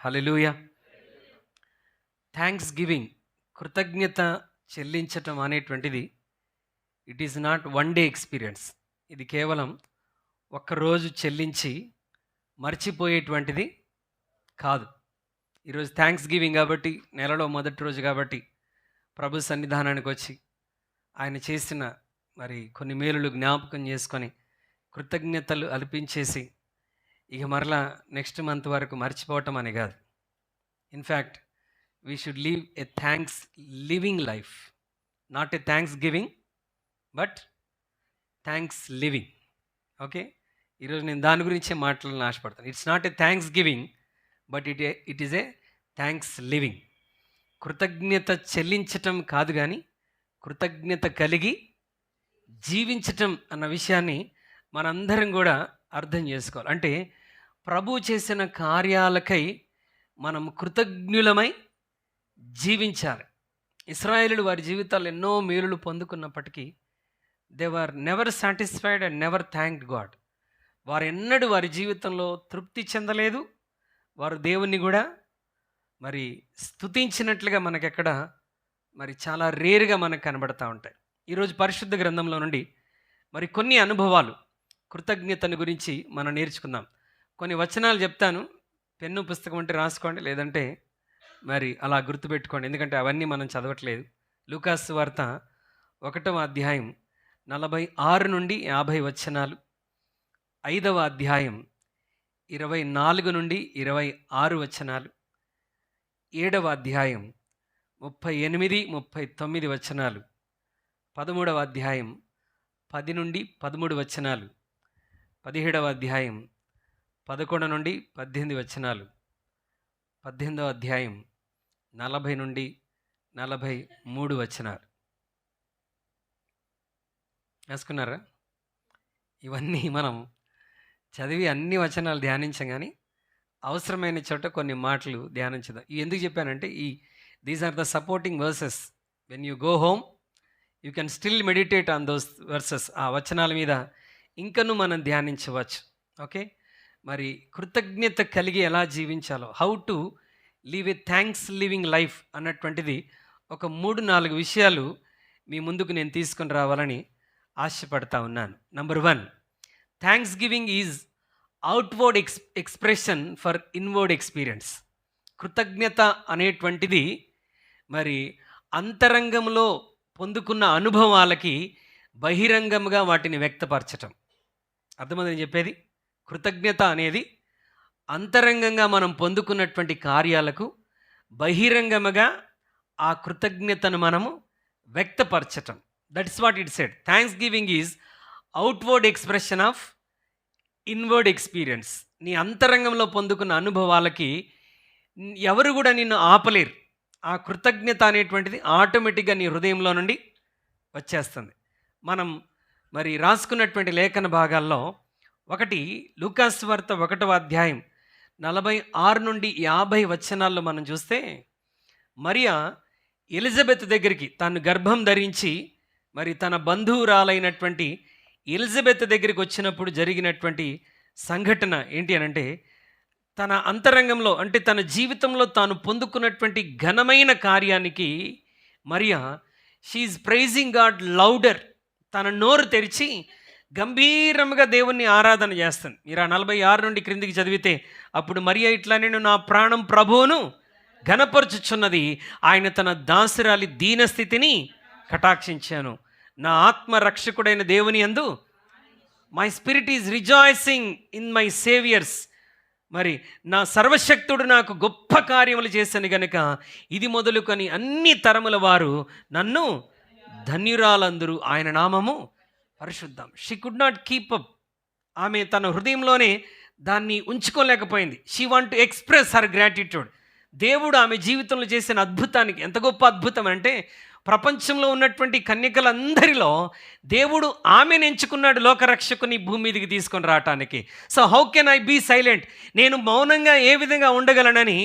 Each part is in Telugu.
హల్లెలూయా. థ్యాంక్స్ గివింగ్, కృతజ్ఞత చెల్లించటం అనేటువంటిది it is not one day experience. ఇది కేవలం ఒక్కరోజు చెల్లించి మర్చిపోయేటువంటిది కాదు. ఈరోజు థ్యాంక్స్ గివింగ్ కాబట్టి, నెలలో మొదటి రోజు కాబట్టి ప్రభు సన్నిధానానికి వచ్చి ఆయన చేసిన కొన్ని మేలులు జ్ఞాపకం చేసుకొని కృతజ్ఞతలు అర్పించేసి ఇక మరలా నెక్స్ట్ మంత్ వరకు మర్చిపోవటం అని కాదు. In fact we should leave a thanks living life, not a thanksgiving but thanks living. Okay, ఈరోజు నేను దాని గురించే మాట్లాడాలని ఆశపడతాను. It's not a thanksgiving but it is a thanks living. కృతజ్ఞత చెల్లించటం కాదు కానీ కృతజ్ఞత కలిగి జీవించటం అన్న విషయాన్ని మనందరం కూడా అర్థం చేసుకోవాలి. అంటే ప్రభు చేసిన కార్యాలకై మనం కృతజ్ఞులమై జీవించాలి. ఇశ్రాయేలులు వారి జీవితాలు ఎన్నో మేలులు పొందుకున్నప్పటికీ they were never satisfied and never thanked God. వారు ఎన్నడూ వారి జీవితంలో తృప్తి చెందలేదు. వారు దేవుణ్ణి కూడా స్తుతించినట్లుగా మనకెక్కడ చాలా రేరుగా మనకు కనబడతా ఉంటాయి. ఈరోజు పరిశుద్ధ గ్రంథంలో నుండి కొన్ని అనుభవాలు కృతజ్ఞతను గురించి మనం నేర్చుకుందాం. కొన్ని వచనాలు చెప్తాను, పెన్ను పుస్తకం అంటే రాసుకోండి, లేదంటే అలా గుర్తుపెట్టుకోండి, ఎందుకంటే అవన్నీ మనం చదవట్లేదు. లూకాసు వార్త 1వ అధ్యాయం 46 నుండి 50 వచనాలు, 5వ అధ్యాయం 24 నుండి 26 వచనాలు, 7వ అధ్యాయం 38, 39 వచనాలు, 13వ అధ్యాయం 10 నుండి 13 వచనాలు, 17వ అధ్యాయం 11 నుండి 18 వచనాలు, 18వ అధ్యాయం 40 నుండి 43 వచనాలు. రాసుకున్నారా? ఇవన్నీ మనం చదివి అన్ని వచనాలు ధ్యానించాం, కానీ అవసరమైన చోట కొన్ని మాటలు ధ్యానించదాం. ఎందుకు చెప్పానంటే these are the supporting verses. When you go home you can still meditate on those verses. ఆ వచనాల మీద ఇంకనూ మనం ధ్యానించవచ్చు. ఓకే, కృతజ్ఞత కలిగి ఎలా జీవించాలో, how to live a thanks living life అన్నటువంటిది ఒక 3-4 విషయాలు మీ ముందుకు నేను తీసుకొని రావాలని ఆశపడతా ఉన్నాను. Number 1, thanks giving is outward expression for inward experience. కృతజ్ఞత అనేటువంటిది అంతరంగంలో పొందుకున్న అనుభవాలకి బహిరంగంగా వాటిని వ్యక్తపరచటం. అర్థమైంది నేను చెప్పేది? కృతజ్ఞత అనేది అంతరంగంగా మనం పొందుకున్నటువంటి కార్యాలకు బహిరంగముగా ఆ కృతజ్ఞతను మనము వ్యక్తపరచటం. That's what it said. Thanksgiving is outward expression of inward experience. నీ అంతరంగంలో పొందుకున్న అనుభవాలకి ఎవరు కూడా నిన్ను ఆపలేరు. ఆ కృతజ్ఞత అనేటువంటిది ఆటోమేటిక్గా నీ హృదయంలో నుండి వచ్చేస్తుంది. మనం రాసుకున్నటువంటి లేఖన భాగాల్లో ఒకటి, లూకాసు వార్త 1వ అధ్యాయం 46 నుండి 50 వచనాల్లో మనం చూస్తే, మరియా ఎలిజబెత్ దగ్గరికి తాను గర్భం ధరించి తన బంధువురాలైనటువంటి ఎలిజబెత్ దగ్గరికి వచ్చినప్పుడు జరిగినటువంటి సంఘటన ఏంటి అనంటే, తన అంతరంగంలో అంటే తన జీవితంలో తాను పొందుకున్నటువంటి ఘనమైన కార్యానికి Maria she's praising God louder. తన నోరు తెరిచి గంభీరంగా దేవుణ్ణి ఆరాధన చేస్తుంది. మీరు ఆ 46 నుండి క్రిందికి చదివితే, అప్పుడు మరియా ఇట్లా, నేను నా ప్రాణం ప్రభువును ఘనపరచుచున్నది, ఆయన తన దాసురాలి దీనస్థితిని కటాక్షించాను, నా ఆత్మ రక్షకుడైన దేవుని యందు my spirit is rejoicing in my saviours. నా సర్వశక్తుడు నాకు గొప్ప కార్యములు చేశాను గనుక ఇది మొదలుకొని అన్ని తరముల వారు నన్ను ధన్యురాలందరూ, ఆయన నామము పరిశుద్ధం. She could not keep up. ఆమె తన హృదయంలోనే దాన్ని ఉంచుకోలేకపోయింది. She want to express her gratitude. దేవుడు ఆమె జీవితంలో చేసిన అద్భుతానికి, ఎంత గొప్ప అద్భుతం అంటే, ప్రపంచంలో ఉన్నటువంటి కన్యకలందరిలో దేవుడు ఆమెను ఎంచుకున్నాడు లోకరక్షకుని భూమి మీదకి తీసుకొని రావటానికి. So how can I be silent? నేను మౌనంగా ఏ విధంగా ఉండగలనని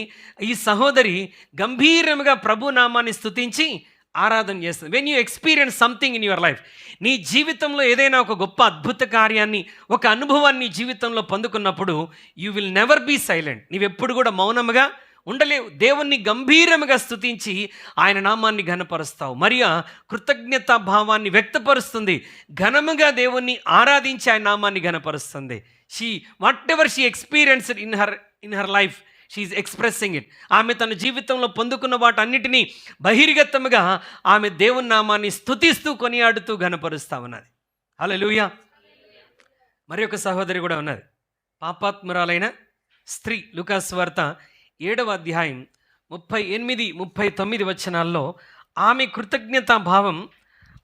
ఈ సహోదరి గంభీరంగా ప్రభు నామాన్ని స్తుతించి ఆరాధన చేస్తుంది. When you experience something in your life, నీ జీవితంలో ఏదైనా ఒక గొప్ప అద్భుత కార్యాన్ని, ఒక అనుభవాన్ని జీవితంలో పొందుకున్నప్పుడు you will never be silent. నీవెప్పుడు కూడా మౌనముగా ఉండలేవు. దేవుణ్ణి గంభీరముగా స్తుతించి ఆయన నామాన్ని ఘనపరుస్తావు. మరియా కృతజ్ఞతా భావాన్ని వ్యక్తపరుస్తుంది. ఘనముగా దేవుణ్ణి ఆరాధించి ఆయన నామాన్ని ఘనపరుస్తుంది. Whatever she experienced in her life, she is expressing it. ఆమె తన జీవితంలో పొందుకున్న వాటన్నిటినీ బహిర్గతముగా ఆమె దేవుని నామాన్ని స్తుతిస్తూ కొనియాడుతూ ఘనపరుస్తూ ఉన్నది. హల్లెలూయా. మరి ఒక సహోదరి కూడా ఉన్నది, పాపాత్మురాలైన స్త్రీ. లూకాసు వార్త 7వ అధ్యాయం 38-39 వచనాల్లో ఆమె కృతజ్ఞతా భావం,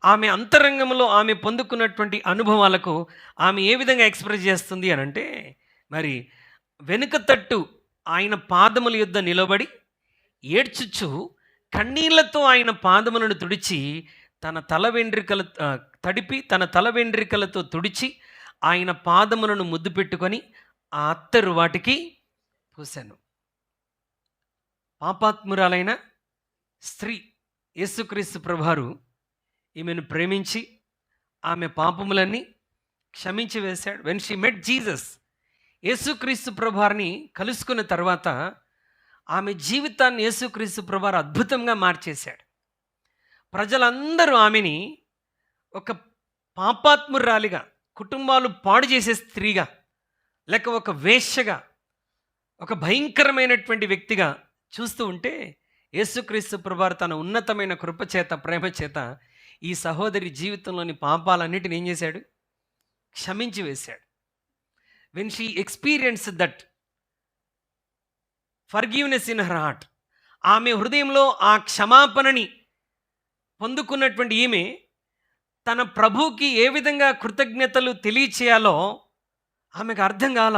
ఆమె అంతరంగంలో ఆమె పొందుకున్నటువంటి అనుభవాలకు ఆమె ఏ విధంగా ఎక్స్ప్రెస్ చేస్తుంది అని అంటే, మరి వెనుక తట్టు ఆయన పాదముల యొద్ద నిలబడి ఏడ్చుచు కన్నీళ్లతో ఆయన పాదములను తుడిచి తన తల వెంట్రుకలతో తుడిచి ఆయన పాదములను ముద్దు పెట్టుకొని ఆ అత్తరు వాటికి పూశాను. పాపాత్మురాలైన స్త్రీ యేసుక్రీస్తు ప్రభువారు ఈమెను ప్రేమించి ఆమె పాపములన్నీ క్షమించి వేశాడు. వెన్ షీ మెట్ జీసస్, యేసుక్రీస్తు ప్రభువారిని కలుసుకున్న తర్వాత ఆమె జీవితాన్ని యేసుక్రీస్తు ప్రభువారు అద్భుతంగా మార్చేశాడు. ప్రజలందరూ ఆమెని ఒక పాపాత్మురాలిగా, కుటుంబాలు పాడు చేసే స్త్రీగా, లేక ఒక వేశ్యగా, ఒక భయంకరమైనటువంటి వ్యక్తిగా చూస్తూ ఉంటే యేసుక్రీస్తు ప్రభువారు తన ఉన్నతమైన కృపచేత, ప్రేమ చేత ఈ సహోదరి జీవితంలోని పాపాలన్నిటిని ఏం చేశాడు? క్షమించి వేశాడు. When she experience that forgiveness in her heart, ఆమె హృదయంలో ఆ క్షమాపణని పొందుకున్నటువంటి ఈమె తన ప్రభువుకి ఏ విధంగా కృతజ్ఞతలు తెలియచేయాలో ఆమెకు అర్థం కాల.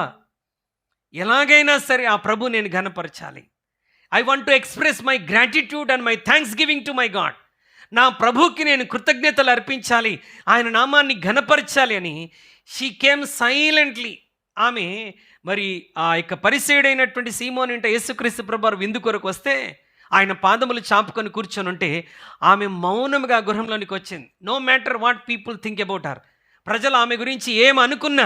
ఎలాగైనా సరే ఆ ప్రభు నేను ఘనపరచాలి. I want to express my gratitude and my thanksgiving to my God. నా ప్రభువుకి నేను కృతజ్ఞతలు అర్పించాలి, ఆయన నామాన్ని ఘనపరచాలి అని షీ కేమ్ సైలెంట్లీ. ఆమె మరి ఆ యొక్క పరిసేయుడైనటువంటి సీమోను ఇంట యేసుక్రీస్తు ప్రభువారు విందు కొరకు వస్తే ఆయన పాదములు చాపుకొని కూర్చొని ఉంటే ఆమె మౌనముగా గృహంలోనికి వచ్చింది. No matter what people think about her. ప్రజలు ఆమె గురించి ఏమి అనుకున్నా,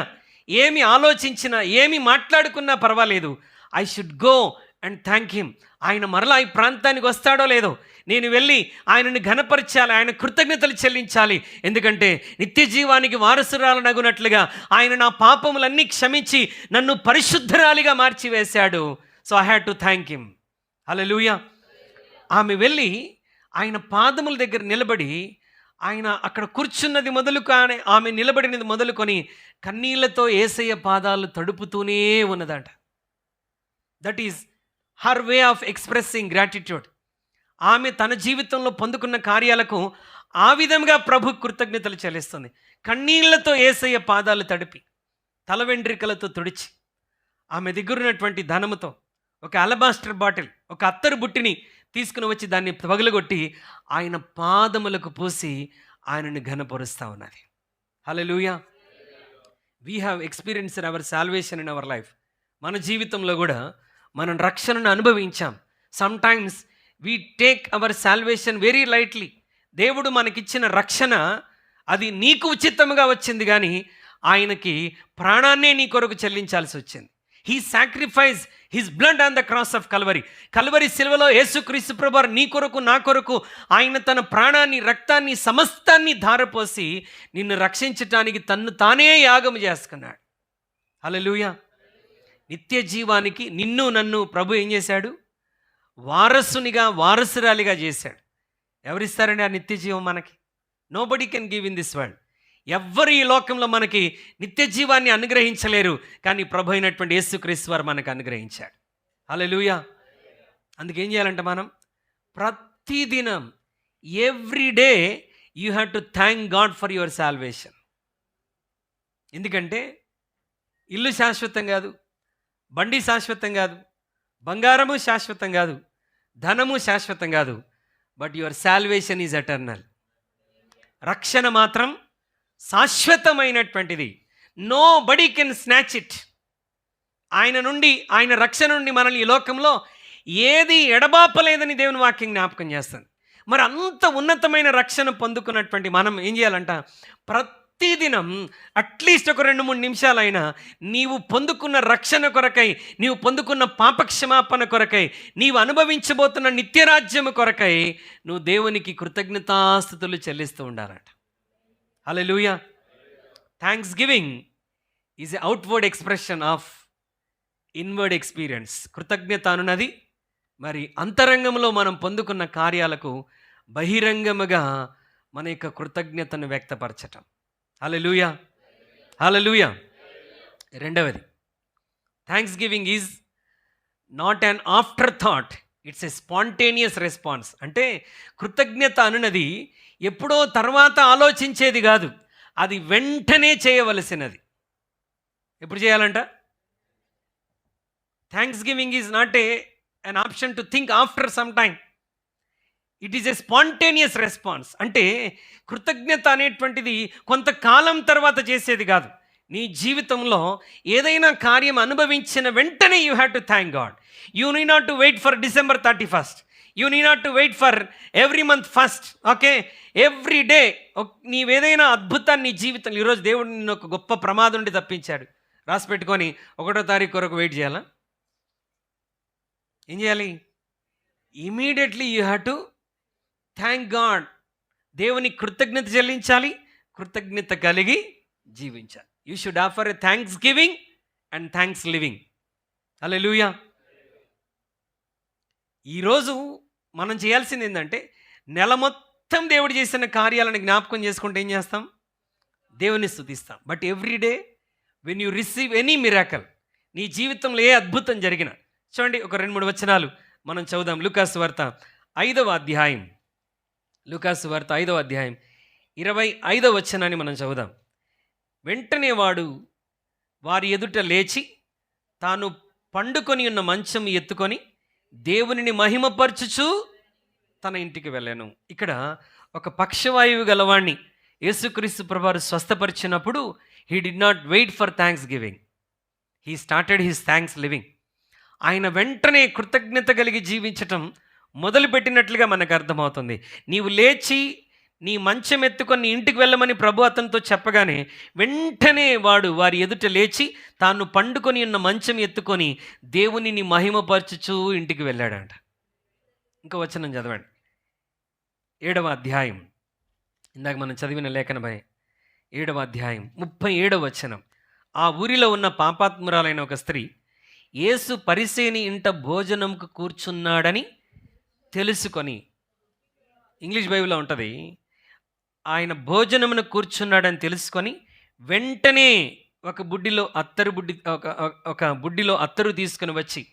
ఏమి ఆలోచించినా, ఏమి మాట్లాడుకున్నా పర్వాలేదు, I should go and thank him. ఆయన మరలా ఈ ప్రాంతానికి వస్తాడో లేదో, నేను వెళ్ళి ఆయనను ఘనపరచాలి, ఆయన కృతజ్ఞతలు చెల్లించాలి. ఎందుకంటే నిత్య జీవానికి వారసురాలనగునట్లుగా ఆయన నా పాపములన్నీ క్షమించి నన్ను పరిశుద్ధరాలిగా మార్చివేశాడు. So I had to thank him. Hallelujah. ఆమె వెళ్ళి ఆయన పాదముల దగ్గర నిలబడి, ఆయన అక్కడ కూర్చున్నది మొదలుకొని, ఆమె నిలబడినది మొదలుకొని కన్నీళ్లతో యేసయ్య పాదాలు తడుపుతూనే ఉన్నదట. That is her way of expressing gratitude. ఆమె తన జీవితంలో పొందుకున్న కార్యాలకు ఆ విధంగా ప్రభు కృతజ్ఞతలు చెల్లిస్తుంది. కన్నీళ్లతో యేసయ్య పాదాలు తడిపి, తల వెంట్రుకలతో తుడిచి, ఆమె దగ్గరున్నటువంటి ధనముతో ఒక అలబాస్టర్ బాటిల్, ఒక అత్తరు బుట్టిని తీసుకుని వచ్చి దాన్ని పగలగొట్టి ఆయన పాదములకు పూసి ఆయనను ఘనపరుస్తూ ఉన్నది. Hallelujah. We have experienced our salvation in our life. మన జీవితంలో కూడా మనం రక్షణను అనుభవించాం. Sometimes we take our salvation very lightly. దేవుడు మనకిచ్చిన రక్షణ అది నీకు ఉచితంగా వచ్చింది, కానీ ఆయనకి ప్రాణాన్నే నీ కొరకు చెల్లించాల్సి వచ్చింది. He sacrifice his blood on the cross of Calvary. Calvary సిలువలో యేసుక్రీస్తు ప్రభువారు నీ కొరకు, నా కొరకు ఆయన తన ప్రాణాన్ని, రక్తాన్ని, సమస్తాన్ని ధారపోసి నిన్ను రక్షించటానికి తన్ను తానే యాగము చేసుకున్నాడు. హల్లెలూయా. నిత్య జీవానికి నిన్ను నన్ను ప్రభు ఏం చేశాడు? వారసునిగా, వారసురాలిగా చేశాడు. ఎవరిస్తారండి ఆ నిత్య జీవం మనకి? Nobody can give in this world. ఎవ్వరు ఈ లోకంలో మనకి నిత్య జీవాన్ని అనుగ్రహించలేరు, కానీ ప్రభు అయినటువంటి యేసుక్రీస్తు వారు మనకు అనుగ్రహించాడు. హల్లెలూయా. అందుకేం చేయాలంటే మనం ప్రతిదినం, every day you have to thank God for your salvation. ఎందుకంటే ఇల్లు శాశ్వతం కాదు, బండి శాశ్వతం కాదు, బంగారము శాశ్వతం కాదు, ధనము శాశ్వతం కాదు, but your salvation is eternal. రక్షణ మాత్రం శాశ్వతమైనటువంటిది. Nobody can snatch it. ఆయన నుండి, ఆయన రక్షణ నుండి మనల్ని ఈ లోకంలో ఏది ఎడబాపలేదని దేవుని వాక్యం జ్ఞాపకం చేస్తుంది. మరి అంత ఉన్నతమైన రక్షణ పొందుకున్నటువంటి మనం ఏం చేయాలంట? ప్రతిదినం అట్లీస్ట్ ఒక 2-3 నిమిషాలైనా నీవు పొందుకున్న రక్షణ కొరకై, నీవు పొందుకున్న పాపక్షమాపణ కొరకై, నీవు అనుభవించబోతున్న నిత్యరాజ్యము కొరకై నువ్వు దేవునికి కృతజ్ఞతాస్తుతులు చెల్లిస్తూ ఉండాలట. Hallelujah. Thanksgiving is a outward expression of inward experience. కృతజ్ఞత అనున్నది మరి అంతరంగంలో మనం పొందుకున్న కార్యాలకు బహిరంగముగా మన యొక్క కృతజ్ఞతను వ్యక్తపరచటం. హల్లెలూయా, హల్లెలూయా. రెండవది, thanks giving is not an after thought, it's a spontaneous response. అంటే కృతజ్ఞత అనున్నది ఎప్పుడో తర్వాత ఆలోచించేది కాదు, అది వెంటనే చేయవలసినది. ఎప్పుడు చేయాలంట? Thanks giving is not an option to think after some time. It is a spontaneous response. అంటే కృతజ్ఞత అనేటువంటిది కొంతకాలం తర్వాత చేసేది కాదు. నీ జీవితంలో ఏదైనా కార్యం అనుభవించిన వెంటనే you have to thank God. You need not to wait for December 31st. You need not to wait for every month first. Okay, every day నీవేదైనా అద్భుతాన్ని నీ జీవితంలో, ఈరోజు దేవుడు నిన్ను ఒక గొప్ప ప్రమాదం నుండి తప్పించాడు, రాసి పెట్టుకొని 1వ తారీఖు కొరకు వెయిట్ చేయాలా? ఏం చేయాలి? Immediately you have to thank God. దేవుని కృతజ్ఞత చెల్లించాలి, కృతజ్ఞత కలిగి జీవించాలి. You should offer a thanksgiving and thanks living. Hallelujah. ఈరోజు మనం చేయాల్సింది ఏంటంటే, నెల మొత్తం దేవుడు చేసిన కార్యాలను జ్ఞాపకం చేసుకుంటే ఏం చేస్తాం? దేవుని స్తుతిస్తాం. But every day when you receive any miracle, నీ జీవితంలో ఏ అద్భుతం జరిగినా, చూడండి ఒక 2-3 వచనాలు మనం చదువుదాం. లూకాసు వార్త 5వ అధ్యాయం, లూకాసు వార్త 5వ అధ్యాయం 25వ వచనాన్ని మనం చదువుదాం. వెంటనే వాడు వారి ఎదుట లేచి తాను పండుకొని ఉన్న మంచం ఎత్తుకొని దేవునిని మహిమపరచుచు తన ఇంటికి వెళ్ళాను. ఇక్కడ ఒక పక్షవాయువు గలవాణ్ణి యేసుక్రీస్తు ప్రభువారు స్వస్థపరిచినప్పుడు he did not wait for thanksgiving, he started his thanks living. ఆయన వెంటనే కృతజ్ఞత కలిగి జీవించటం మొదలుపెట్టినట్లుగా మనకు అర్థమవుతుంది. నీవు లేచి నీ మంచం ఎత్తుకొని నీ ఇంటికి వెళ్ళమని ప్రభు అతనితో చెప్పగానే వెంటనే వాడు వారి ఎదుట లేచి తాను పండుకొని ఉన్న మంచం ఎత్తుకొని దేవునిని మహిమపరచుచూ ఇంటికి వెళ్ళాడంట. ఇంకో వచనం చదవండి, 7వ అధ్యాయం, ఇందాక మనం చదివిన లేఖన భయ 7వ అధ్యాయం 37వ వచనం. ఆ ఊరిలో ఉన్న పాపాత్మురాలైన ఒక స్త్రీ యేసు పరిసేని ఇంట భోజనంకు కూర్చున్నాడని తెలుసుకొని, ఇంగ్లీష్ బైబిల్లో ఉంటుంది, ఆయన భోజనమును కూర్చున్నాడని తెలుసుకొని వెంటనే ఒక బుడ్డిలో అత్తరు తీసుకుని వచ్చి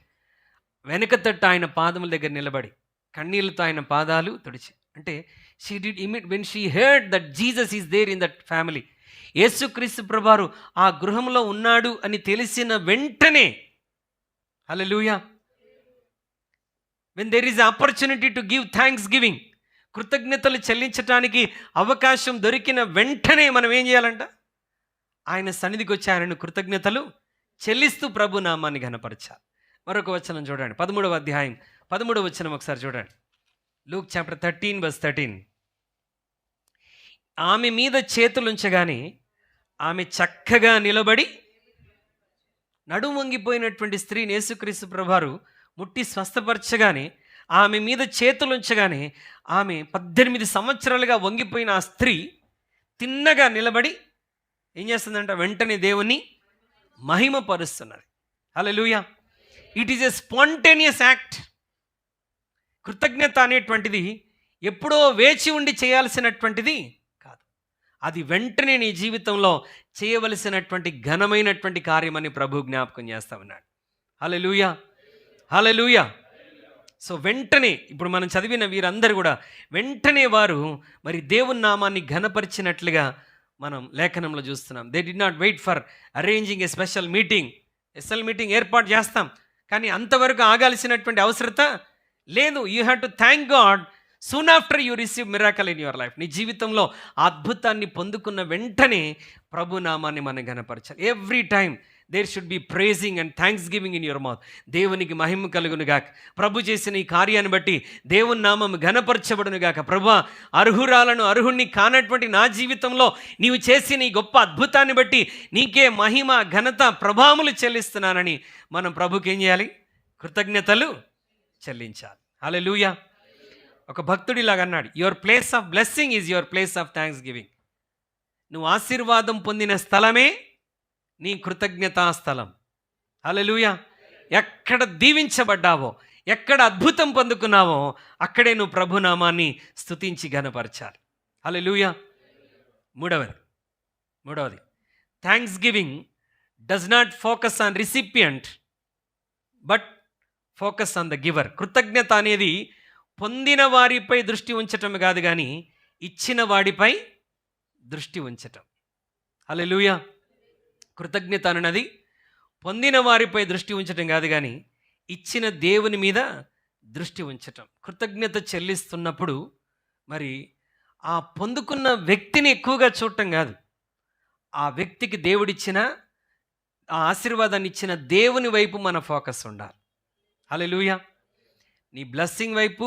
వెనక తట్టు ఆయన పాదముల దగ్గర నిలబడి కన్నీళ్లతో ఆయన పాదాలు తుడిచి, అంటే she did when she heard that Jesus is there in that family, యేసుక్రీస్తు ప్రభువారు ఆ గృహంలో ఉన్నాడు అని తెలిసిన వెంటనే, హల్లెలూయా, when there is opportunity to give thanksgiving, కృతజ్ఞతలు చెల్లించడానికి అవకాశం దొరికిన వెంటనే మనం ఏం చేయాలంట? ఆయన సన్నిధికి వచ్చి ఆయనను కృతజ్ఞతలు చెల్లిస్తూ ప్రభు నామాన్ని ఘనపరచాలి. మరొక వచనం చూడండి, 13వ అధ్యాయం 13వ వచనం ఒకసారి చూడండి. Luke chapter 13:13. ఆమె మీద చేతులుంచగానే ఆమె చక్కగా నిలబడి, నడుము వంగిపోయినటువంటి స్త్రీని యేసుక్రీస్తు ప్రభువారు ముట్టి స్వస్థపరచగానే, ఆమె మీద చేతులుంచగానే ఆమె 18 సంవత్సరాలుగా వంగిపోయిన ఆ స్త్రీ తిన్నగా నిలబడి ఏం చేస్తుందంట? వెంటనే దేవుని మహిమపరుస్తున్నది. Hallelujah. It is a spontaneous act. కృతజ్ఞత అనేటువంటిది ఎప్పుడో వేచి ఉండి చేయాల్సినటువంటిది కాదు, అది వెంటనే నీ జీవితంలో చేయవలసినటువంటి ఘనమైనటువంటి కార్యమని ప్రభు జ్ఞాపకం చేస్తా ఉన్నాడు. హల్లెలూయా, హల్లెలూయా. సో వెంటనే ఇప్పుడు మనం చదివిన వీరందరూ కూడా వెంటనే వారు మరి దేవుని నామాన్ని ఘనపరిచినట్లుగా మనం లేఖనంలో చూస్తున్నాం. They did not wait for arranging a special meeting. ఎస్ఎల్ మీటింగ్ ఏర్పాటు చేస్తాం, కానీ అంతవరకు ఆగాల్సినటువంటి అవసరత లేదు. You have to thank God soon after you receive miracle in your life. నీ జీవితంలో అద్భుతాన్ని పొందుకున్న వెంటనే ప్రభు నామాన్ని మనం ఘనపరచాలి. Every time there should be praising and thanksgiving in your mouth. దేవునికి మహిమ కలుగునుగాక. ప్రభు చేసిన ఈ కార్యాన్ని బట్టి దేవుని నామం ఘనపరచబడునుగాక. ప్రభు, అర్హురాలను అర్హుణ్ణి కానటువంటి నా జీవితంలో నీవు చేసిన ఈ గొప్ప అద్భుతాన్ని బట్టి నీకే మహిమ ఘనత ప్రభావములు చెల్లిస్తున్నానని మనం ప్రభుకి ఏం చేయాలి? కృతజ్ఞతలు చెల్లించాలి. హల్లెలూయా. ఒక భక్తుడిలాగా అన్నాడు, your place of blessing is your place of thanks giving. నువ్వు ఆశీర్వాదం పొందిన స్థలమే నీ కృతజ్ఞతా స్థలం. హల్లెలూయా. ఎక్కడ దీవించబడ్డావో, ఎక్కడ అద్భుతం పొందుకున్నావో అక్కడే నువ్వు ప్రభునామాన్ని స్తుతించి ఘనపరచాలి. హల్లెలూయా. మూడవది thanks giving does not focus on recipient but focus on the giver. కృతజ్ఞత అనేది పొందిన వారిపై దృష్టి ఉంచటం కాదు, కానీ ఇచ్చిన వాడిపై దృష్టి ఉంచటం. హల్లెలూయా. కృతజ్ఞత అన్నది పొందిన వారిపై దృష్టి ఉంచటం కాదు, కానీ ఇచ్చిన దేవుని మీద దృష్టి ఉంచటం. కృతజ్ఞత చెల్లిస్తున్నప్పుడు మరి ఆ పొందుకున్న వ్యక్తిని ఎక్కువగా చూడటం కాదు, ఆ వ్యక్తికి దేవుడిచ్చిన ఆ ఆశీర్వాదాన్ని ఇచ్చిన దేవుని వైపు మన ఫోకస్ ఉండాలి. హల్లెలూయా. నీ బ్లెస్సింగ్ వైపు,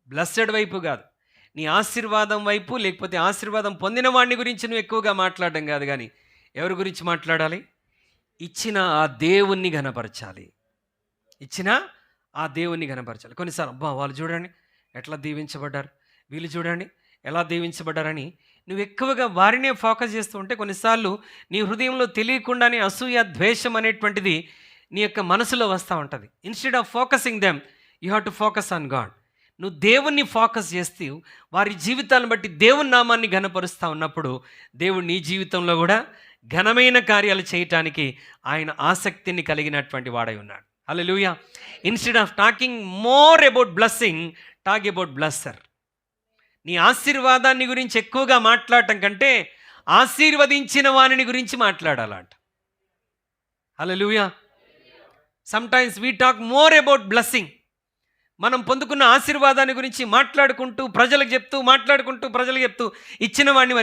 బ్లెస్సెడ్ వైపు కాదు, నీ ఆశీర్వాదం వైపు, లేకపోతే ఆశీర్వాదం పొందిన వాడిని గురించి నువ్వు ఎక్కువగా మాట్లాడడం కాదు, కానీ ఎవరి గురించి మాట్లాడాలి? ఇచ్చిన ఆ దేవుణ్ణి ఘనపరచాలి. ఇచ్చిన ఆ దేవుణ్ణి ఘనపరచాలి. కొన్నిసార్లు అబ్బా వాళ్ళు చూడండి ఎట్లా దీవించబడ్డారు, వీళ్ళు చూడండి ఎలా దీవించబడ్డారని నువ్వు ఎక్కువగా వారినే ఫోకస్ చేస్తూ ఉంటే కొన్నిసార్లు నీ హృదయంలో తెలియకుండానే అసూయ, ద్వేషం అనేటువంటిది నీ యొక్క మనసులో వస్తూ ఉంటుంది. Instead of focusing them you have to focus on God. నువ్వు దేవుణ్ణి ఫోకస్ చేస్తూ వారి జీవితాలను బట్టి దేవుని నామాన్ని ఘనపరుస్తూ ఉన్నప్పుడు దేవుడు నీ జీవితంలో కూడా ఘనమైన కార్యాలు చేయటానికి ఆయన ఆసక్తిని కలిగినటువంటి వాడై ఉన్నాడు. Hallelujah. Instead of talking more about blessing, talk about blesser. నీ ఆశీర్వాదాన్ని గురించి ఎక్కువగా మాట్లాడటం కంటే ఆశీర్వదించిన వానిని గురించి మాట్లాడాలంట. Hallelujah. Sometimes we talk more about blessing. మనం పొందుకున్న ఆశీర్వాదాన్ని గురించి మాట్లాడుకుంటూ ప్రజలకు చెప్తూ ఇచ్చిన వాడిని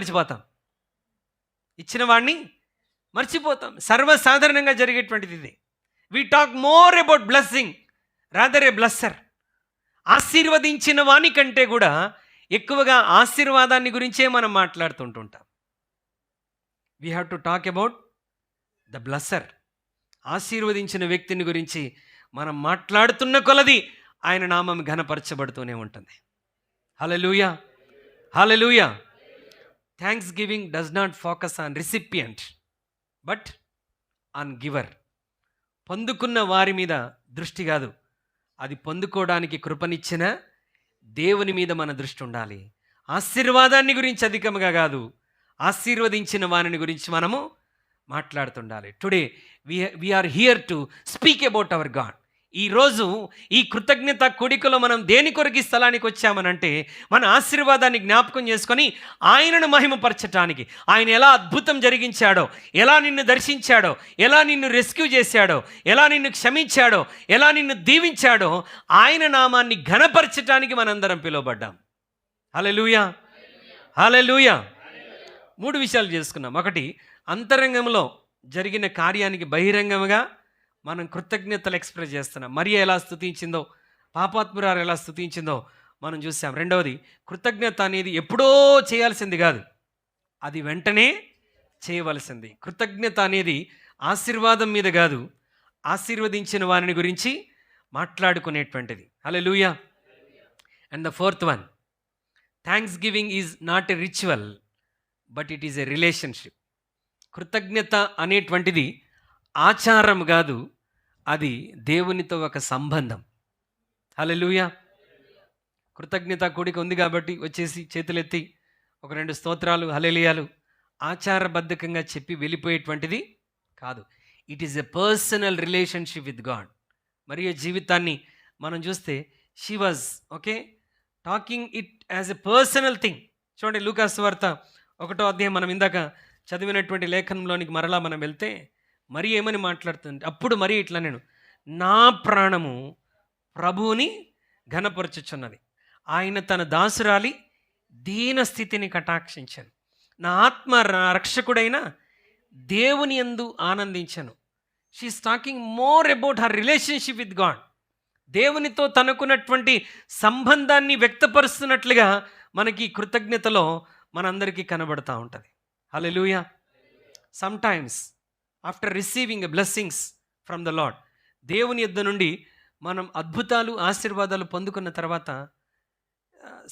మర్చిపోతాం. సర్వసాధారణంగా జరిగేటువంటిది ఇది. We talk more about blessing rather a blesser. ఆశీర్వదించిన వాని కంటే కూడా ఎక్కువగా ఆశీర్వాదాన్ని గురించే మనం మాట్లాడుతుంటుంటాం. We have to talk about the blesser. ఆశీర్వదించిన వ్యక్తిని గురించి మనం మాట్లాడుతున్న కొలది ఆయన నామం ఘనపరచబడుతూనే ఉంటుంది. Hallelujah. Hallelujah. Thanksgiving does not focus on recipient but on giver. పొందుకున్న వారి మీద దృష్టి కాదు, అది పొందుకోవడానికి కృపనిచ్చిన దేవుని మీద మన దృష్టి ఉండాలి. ఆశీర్వాదాన్ని గురించి అధికంగా కాదు, ఆశీర్వదించిన వారిని గురించి మనము మాట్లాడుతుండాలి. Today we are here to speak about our God. ఈరోజు ఈ కృతజ్ఞత కూడికలో మనం దేని కొరకు ఈ స్థలానికి వచ్చామనంటే మన ఆశీర్వాదాన్ని జ్ఞాపకం చేసుకొని ఆయనను మహిమపరచటానికి. ఆయన ఎలా అద్భుతం జరిగించాడో, ఎలా నిన్ను దర్శించాడో, ఎలా నిన్ను రెస్క్యూ చేశాడో, ఎలా నిన్ను క్షమించాడో, ఎలా నిన్ను దీవించాడో ఆయన నామాన్ని ఘనపరచటానికి మనందరం పిలువబడ్డాం. హల్లెలూయా. హల్లెలూయా. 3 విషయాలు చేసుకున్నాం. ఒకటి, అంతరంగంలో జరిగిన కార్యానికి బహిరంగంగా మనం కృతజ్ఞతలు ఎక్స్ప్రెస్ చేస్తున్నాం. మరియ ఎలా స్తుతించిందో, పాపాత్మురాలు ఎలా స్తుతించిందో మనం చూసాం. రెండవది, కృతజ్ఞత అనేది ఎప్పుడో చేయాల్సింది కాదు, అది వెంటనే చేయవలసింది. కృతజ్ఞత అనేది ఆశీర్వాదం మీద కాదు, ఆశీర్వదించిన వారిని గురించి మాట్లాడుకునేటువంటిది. Hallelujah. And the fourth one, thanksgiving is not a ritual but it is a relationship. కృతజ్ఞత అనేటువంటిది ఆచారం కాదు, అది దేవునితో ఒక సంబంధం. హల్లెలూయా. కృతజ్ఞత కూడిక ఉంది కాబట్టి వచ్చేసి చేతులెత్తి ఒక 2 స్తోత్రాలు, హల్లెలూయాలు ఆచారబద్ధకంగా చెప్పి వెళ్ళిపోయేటువంటిది కాదు. It is a personal relationship with God. మరియు జీవితాన్ని మనం చూస్తే she was talking it as a personal thing. చూడండి, లూకా సువార్త 1వ అధ్యాయం మనం ఇందాక చదివినటువంటి లేఖనంలోనికి మరలా మనం వెళ్తే మరి ఏమని మాట్లాడుతుంది? అప్పుడు మరి ఇట్లా, నేను నా ప్రాణము ప్రభువుని ఘనపరచుచున్నది, ఆయన తన దాసురాలి దీన స్థితిని కటాక్షించాను, నా ఆత్మ రక్షకుడైన దేవుని యందు ఆనందించను, she is talking more about her relationship with God. దేవునితో తనకున్నటువంటి సంబంధాన్ని వ్యక్తపరుస్తున్నట్లుగా మనకి కృతజ్ఞతలో మనందరికీ కనబడతా ఉంటుంది. Hallelujah. Sometimes after receiving blessings from the lord, దేవుని యొద్ద నుండి మనం అద్భుతాలు ఆశీర్వాదాలు పొందుకున్న తర్వాత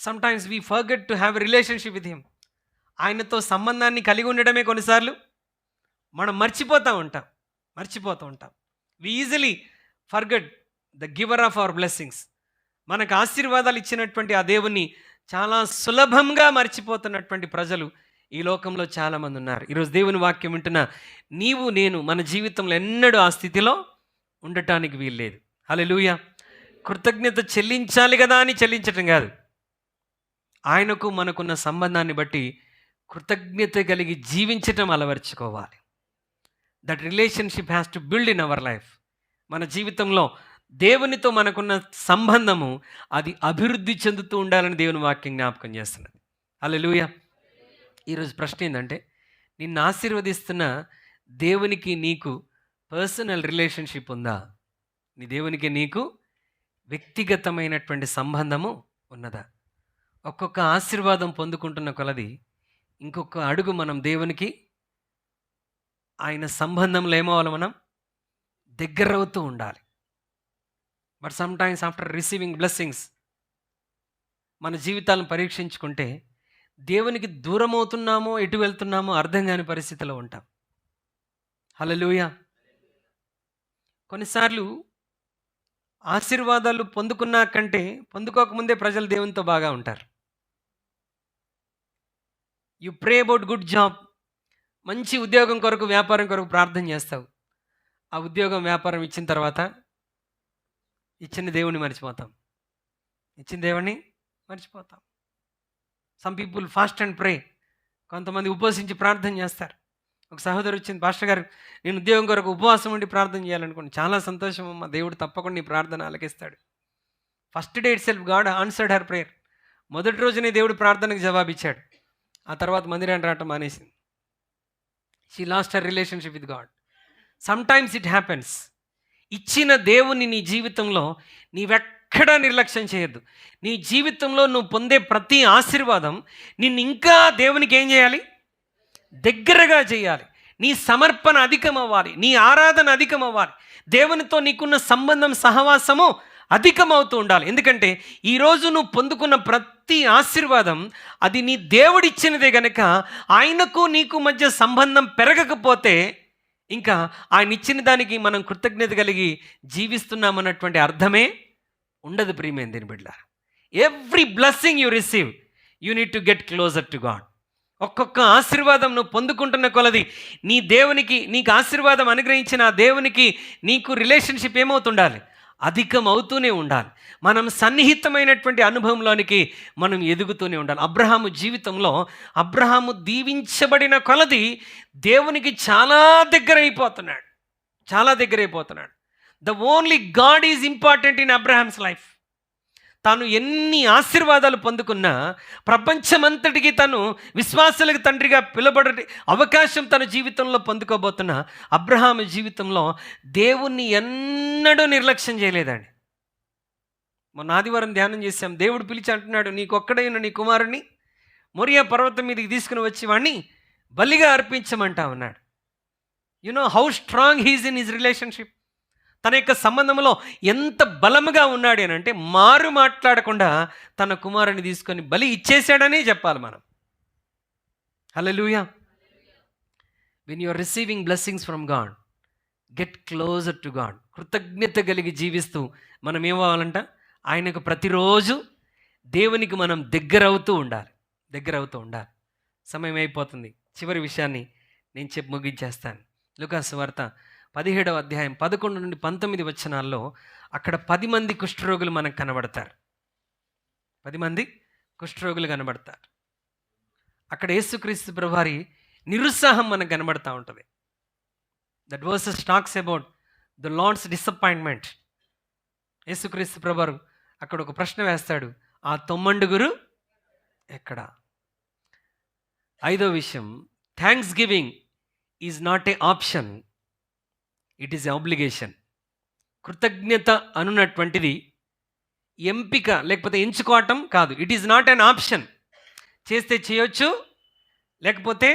sometimes we forget to have a relationship with him. ఆయనతో సంబంధాన్ని కలిగి ఉండడమే కొన్నిసార్లు మనం మర్చిపోతూ ఉంటాం. We easily forget the giver of our blessings. మనకు ఆశీర్వాదాలు ఇచ్చినటువంటి ఆ దేవుణ్ణి చాలా సులభంగా మర్చిపోతున్నటువంటి ప్రజలు ఈ లోకంలో చాలామంది ఉన్నారు. ఈరోజు దేవుని వాక్యం వింటున్న నీవు నేను మన జీవితంలో ఎన్నడూ ఆ స్థితిలో ఉండటానికి వీల్లేదు. హల్లెలూయా. కృతజ్ఞత చెల్లించాలి కదా అని చెల్లించటం కాదు, ఆయనకు మనకున్న సంబంధాన్ని బట్టి కృతజ్ఞత కలిగి జీవించటం అలవర్చుకోవాలి. That relationship has to build in our life. మన జీవితంలో దేవునితో మనకున్న సంబంధము అది అభివృద్ధి చెందుతూ ఉండాలని దేవుని వాక్యం జ్ఞాపకం చేస్తున్నది. హల్లెలూయా. ఈరోజు ప్రశ్న ఏంటంటే, నిన్ను ఆశీర్వదిస్తున్న దేవునికి నీకు పర్సనల్ రిలేషన్షిప్ ఉందా? నీ దేవునికి నీకు వ్యక్తిగతమైనటువంటి సంబంధము ఉన్నదా? ఒక్కొక్క ఆశీర్వాదం పొందుకుంటున్న కొలది ఇంకొక అడుగు మనం దేవునికి ఆయన సంబంధంలో ఏమవ్వాలి, మనం దగ్గరవుతూ ఉండాలి. But some times after receiving blessings మన జీవితాలను పరీక్షించుకుంటే దేవునికి దూరం అవుతున్నామో ఎటు వెళ్తున్నామో అర్థం కాని పరిస్థితిలో ఉంటాం. హల్లెలూయా. కొన్నిసార్లు ఆశీర్వాదాలు పొందుకున్నా కంటే పొందుకోకముందే ప్రజలు దేవునితో బాగా ఉంటారు. You pray about good job, మంచి ఉద్యోగం కొరకు వ్యాపారం కొరకు ప్రార్థన చేస్తావు. ఆ ఉద్యోగం వ్యాపారం ఇచ్చిన తర్వాత ఇచ్చిన దేవుణ్ణి మర్చిపోతాం. Some people fast and pray, కొంతమంది ఉపవసించి ప్రార్థన చేస్తారు. ఒక సహోదరు వచ్చింది, పాస్టర్ గారు నేను ఉద్యోగం కొరకు ఉపవాసం ఉండి ప్రార్థన చేయాలనుకోండి. చాలా సంతోషం అమ్మ, దేవుడు తప్పకుండా నీ ప్రార్థన ఆలకిస్తాడు. First day itself God answered her prayer. మొదటి రోజునే దేవుడు ప్రార్థనకు జవాబిచ్చాడు. ఆ తర్వాత మందిరాన్ని రావటం మానేసింది. She lost her relationship with God. Some times it happens. ఇచ్చిన దేవుని నీ జీవితంలో నీవెక్కడా నిర్లక్ష్యం చేయొద్దు. నీ జీవితంలో నువ్వు పొందే ప్రతి ఆశీర్వాదం నిన్ను ఇంకా దేవునికి ఏం చేయాలి, దగ్గరగా చేయాలి. నీ సమర్పణ అధికం అవ్వాలి, నీ ఆరాధన అధికం అవ్వాలి, దేవునితో నీకున్న సంబంధం సహవాసము అధికమవుతూ ఉండాలి. ఎందుకంటే ఈరోజు నువ్వు పొందుకున్న ప్రతి ఆశీర్వాదం అది నీ దేవుడిచ్చినదే గనక ఆయనకు నీకు మధ్య సంబంధం పెరగకపోతే ఇంకా ఆయన ఇచ్చిన దానికి మనం కృతజ్ఞత కలిగి జీవిస్తున్నామన్నటువంటి అర్థమే ఉండదు. ప్రియమైన దేవుని బిడ్డలారా, every blessing you receive you need to get closer to God. ఒక్కొక్క ఆశీర్వాదం నువ్వు పొందుకుంటున్న కొలది నీ దేవునికి, నీకు ఆశీర్వాదం అనుగ్రహించిన ఆ దేవునికి నీకు రిలేషన్షిప్ ఏమవుతుండాలి, అధికం అవుతూనే ఉండాలి. మనం సన్నిహితమైనటువంటి అనుభవంలోనికి మనం ఎదుగుతూనే ఉండాలి. అబ్రహాము జీవితంలో అబ్రహాము దీవించబడిన కొలది దేవునికి చాలా దగ్గర అయిపోతున్నాడు. The only God is important in Abraham's life. తాను ఎన్ని ఆశీర్వాదాలు పొందుకున్నా ప్రపంచమంతటికి తను విశ్వాసులకు తండ్రిగా పిలువబడే అవకాశం తన జీవితంలో పొందుకోబోతున్న అబ్రహాము జీవితంలో దేవుణ్ణి ఎన్నడూ నిర్లక్ష్యం చేయలేదండి. మొన్న ఆదివారం ధ్యానం చేశాం. దేవుడు పిలిచి అంటున్నాడు, నీకొక్కడైన నీ కుమారుణ్ణి మొరియా పర్వతం మీదకి తీసుకుని వచ్చి వాడిని బలిగా అర్పించమంటా ఉన్నాడు. You know how strong he's in his relationship. తన యొక్క సంబంధంలో ఎంత బలముగా ఉన్నాడు అని అంటే మారు మాట్లాడకుండా తన కుమారుని తీసుకొని బలి ఇచ్చేశాడని చెప్పాలి మనం. Hallelujah. When you are receiving blessings from God, get closer to God. కృతజ్ఞత కలిగి జీవిస్తూ మనం ఏమవ్వాలంట, ఆయనకు ప్రతిరోజు దేవునికి మనం దగ్గరవుతూ ఉండాలి. సమయం అయిపోతుంది. చివరి విషయాన్ని నేను చెప్పి ముగించేస్తాను. లూకాసు సువార్త 17వ అధ్యాయం 11 నుండి 19 వచనాల్లో అక్కడ 10 మంది కుష్ఠరోగులు మనకు కనబడతారు. 10 మంది కుష్ఠరోగులు కనబడతారు. అక్కడ యేసుక్రీస్తు ప్రభువారి నిరుత్సాహం మనకు కనబడతా ఉంటుంది. That verses talks about the Lord's disappointment. యేసుక్రీస్తు ప్రభువారు అక్కడ ఒక ప్రశ్న వేస్తాడు, ఆ 9 ఎక్కడ? 5వ విషయం, thanks giving is not a option, it is obligation. కృతజ్ఞత అనున్నటువంటిది ఎంపిక లేకపోతే ఎంచుకోవటం కాదు. It is not an option. చేస్తే చేయొచ్చు, లేకపోతే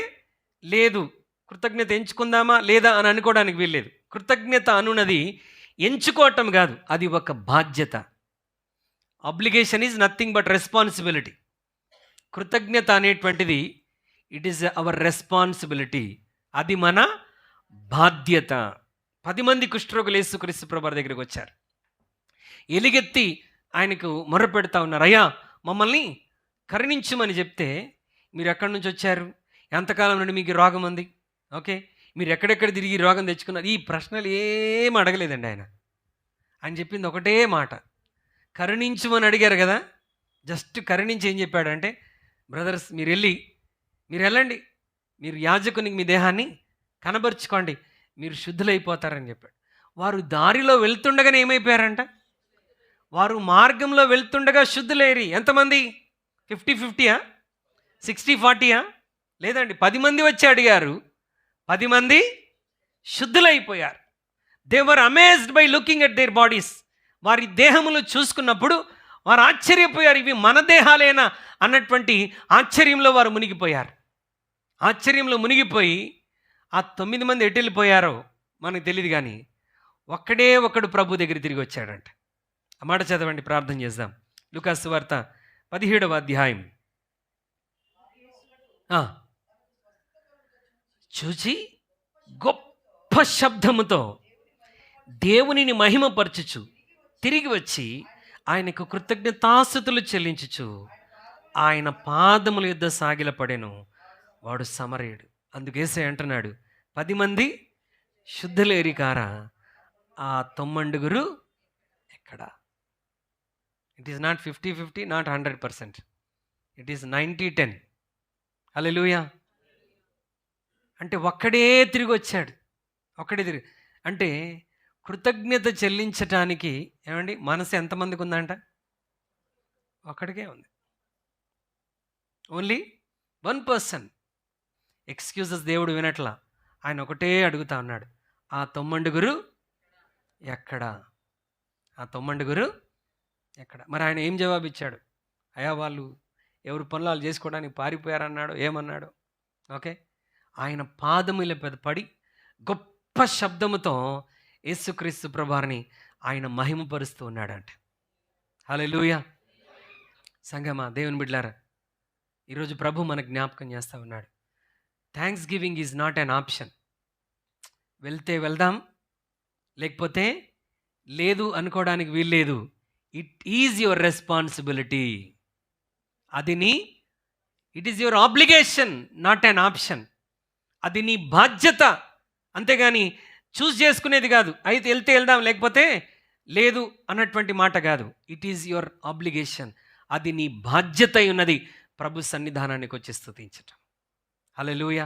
లేదు. కృతజ్ఞత ఎంచుకుందామా లేదా అని అనుకోవడానికి వీల్లేదు. కృతజ్ఞత అనున్నది ఎంచుకోవటం కాదు, అది ఒక బాధ్యత. Obligation is nothing but responsibility. కృతజ్ఞత అనేటువంటిది ఇట్ ఈస్ అవర్ రెస్పాన్సిబిలిటీ, అది మన బాధ్యత. 10 మంది కుష్ఠరోగులు యేసుక్రీస్తు ప్రభువారి దగ్గరికి వచ్చారు. ఎలుగెత్తి ఆయనకు మొర్రపెడతా ఉన్నారు, అయ్యా మమ్మల్ని కరుణించమని చెప్తే, మీరు ఎక్కడి నుంచి వచ్చారు, ఎంతకాలం నుండి మీకు రోగం ఉంది, ఓకే, మీరు ఎక్కడెక్కడ తిరిగి రోగం తెచ్చుకున్నారు, ఈ ప్రశ్నలు ఏం అడగలేదండి ఆయన. ఆయన చెప్పింది ఒకటే మాట, కరుణించమని అడిగారు కదా, జస్ట్ కరుణించి ఏం చెప్పాడంటే, బ్రదర్స్ మీరు వెళ్ళండి, మీరు యాజకునికి మీ దేహాన్ని కనబరుచుకోండి, మీరు శుద్ధులైపోతారని చెప్పాడు. వారు దారిలో వెళ్తుండగానే ఏమైపోయారంట, వారు మార్గంలో వెళ్తుండగా శుద్ధులేరి. ఎంతమంది? 50-50యా, 60-40యా? లేదండి, 10 మంది వచ్చి అడిగారు, 10 మంది శుద్ధులైపోయారు. They were amazed by looking at their bodies. వారి దేహములు చూసుకున్నప్పుడు వారు ఆశ్చర్యపోయారు, ఇవి మన దేహాలేనా అన్నటువంటి ఆశ్చర్యంలో వారు మునిగిపోయారు. ఆశ్చర్యంలో మునిగిపోయి ఆ 9 మంది ఎటు వెళ్ళిపోయారో మనకు తెలియదు, కానీ ఒకడు ప్రభు దగ్గర తిరిగి వచ్చాడంట. ఆ మాట చదవండి, ప్రార్థన చేద్దాం. లూకాసు సువార్త 17వ అధ్యాయం. చూచి గొప్ప శబ్దముతో దేవునిని మహిమపరచుచు తిరిగి వచ్చి ఆయనకు కృతజ్ఞతాస్తుతులు చెల్లించుచు ఆయన పాదముల యొద్ద సాగిలపడెను. వాడు సమరయుడు. అందుకేసే అంటున్నాడు, 10 మంది శుద్ధులేరి కారా, ఆ 9 ఎక్కడ? It is not 50-50, not 100%. It is 90-10. హల్లెలూయా. అంటే ఒక్కడే తిరిగి వచ్చాడు, ఒక్కడే తిరిగి. అంటే కృతజ్ఞత చెల్లించటానికి ఏమండి మనసు ఎంతమందికి ఉందంట? ఒక్కడికే ఉంది. Only 1 person. ఎక్స్క్యూజెస్ దేవుడు వినట్లా, ఆయన ఒకటే అడుగుతా ఉన్నాడు, ఆ 9 ఎక్కడా? ఆ 9 ఎక్కడ? మరి ఆయన ఏం జవాబు ఇచ్చాడు? అయ్యా వాళ్ళు ఎవరు పనులు వాళ్ళు చేసుకోవడానికి పారిపోయారన్నాడు, ఏమన్నాడు? ఓకే, ఆయన పాదముల మీద పడి గొప్ప శబ్దముతో యేసుక్రీస్తు ప్రభువారిని ఆయన మహిమపరుస్తూ ఉన్నాడంట. హల్లెలూయా. సంగమా, దేవుని బిడ్డలారా, ఈరోజు ప్రభు మనకు జ్ఞాపకం చేస్తూ ఉన్నాడు, thanks giving is not an option. వెళ్తే వెళ్దాం, లేకపోతే లేదు అనుకోవడానికి వీల్లేదు. It is your responsibility. It is your obligation, not an option. అది నీ బాధ్యత, అంతేగాని చూస్ చేసుకునేది కాదు. అయితే వెళ్తే వెళ్దాం, లేకపోతే లేదు అన్నటువంటి మాట కాదు. It is your obligation. అది నీ బాధ్యత ఉన్నది ప్రభు సన్నిధానానికి వచ్చి స్తుతించటం. Hallelujah.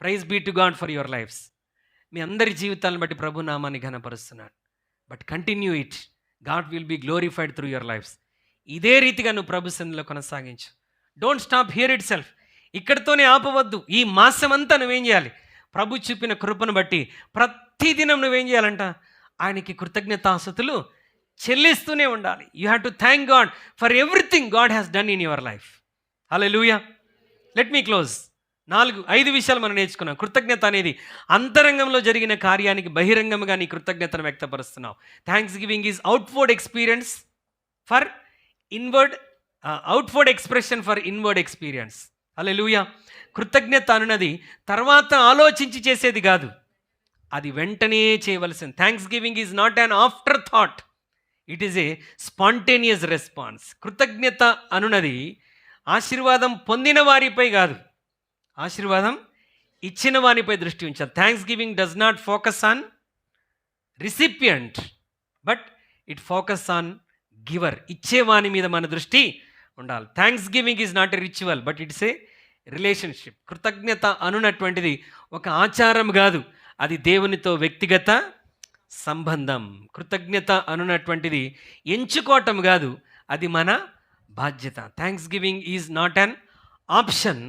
Praise be to God for your lifes. మీ అందరి జీవితాలను బట్టి ప్రభు నామాన్ని ఘనపరుస్తున్నాడు. But continue it, God will be glorified through your lifes. ఇదే రీతిగా నువ్వు ప్రభు సన్నిధిలో కొనసాగించు. Don't stop here itself. ఇక్కడితోనే ఆపవద్దు. ఈ మాసం అంతా నువ్వేం చేయాలి? ప్రభు చూపిన కృపను బట్టి ప్రతిదినం నువ్వేం చేయాలంట? ఆయనకి కృతజ్ఞతాస్తుతులు చెల్లిస్తూనే ఉండాలి. You have to thank God for everything God has done in your life. Hallelujah. Let me close. 4-5 విషయాలు మనం నేర్చుకున్నాం. కృతజ్ఞత అనేది అంతరంగంలో జరిగిన కార్యానికి బహిరంగంగా నీ కృతజ్ఞతను వ్యక్తపరుస్తున్నావు. Thanksgiving is outward experience for inward, outward expression for inward experience. Hallelujah. కృతజ్ఞత అనున్నది తర్వాత ఆలోచించి చేసేది కాదు, అది వెంటనే చేయవలసింది. Thanksgiving is not an afterthought, it is a spontaneous response. కృతజ్ఞత అనున్నది ఆశీర్వాదం పొందిన వారిపై కాదు, ఆశీర్వాదం ఇచ్చిన వానిపై దృష్టి ఉంచాలి. Thanksgiving does not focus on recipient, but it focus on giver. ఇచ్చేవాని మీద మన దృష్టి ఉండాలి. Thanksgiving is not a ritual, but it's a relationship. కృతజ్ఞత అనున్నటువంటిది ఒక ఆచారం కాదు, అది దేవునితో వ్యక్తిగత సంబంధం. కృతజ్ఞత అనున్నటువంటిది ఎంచుకోవటం కాదు, అది మన బాధ్యత. Thanks giving is not an option,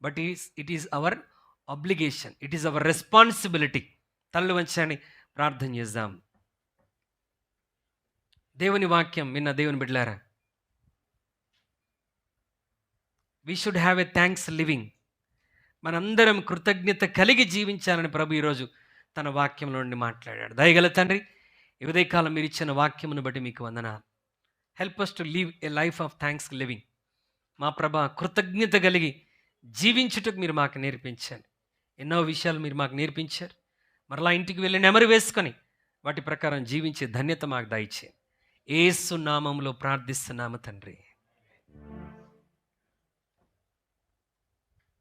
but it is our obligation, it is our responsibility. తల్లు వంచండి, ప్రార్థన చేద్దాం. దేవుని వాక్యం విన్న దేవుని బిడ్డలారా, we should have a thanks living. మనందరం కృతజ్ఞత కలిగి జీవించాలని ప్రభు ఈరోజు తన వాక్యంలో నుండి మాట్లాడాడు. దయగల తండ్రి, ఈ ఉదయకాలం మీరు ఇచ్చిన వాక్యమును బట్టి మీకు వందనాలు. Help us to live a life of thanks living. మా ప్రభా, కృతజ్ఞత కలిగి జీవించుటకు మీరు మాకు నేర్పించండి. ఎన్నో విషయాలు మీరు మాకు నేర్పించారు. మరలా ఇంటికి వెళ్ళి నెమరు వేసుకొని వాటి ప్రకారం జీవించే ధన్యత మాకు దయచేయండి. యేసు నామములో ప్రార్థిస్తున్నాము తండ్రి.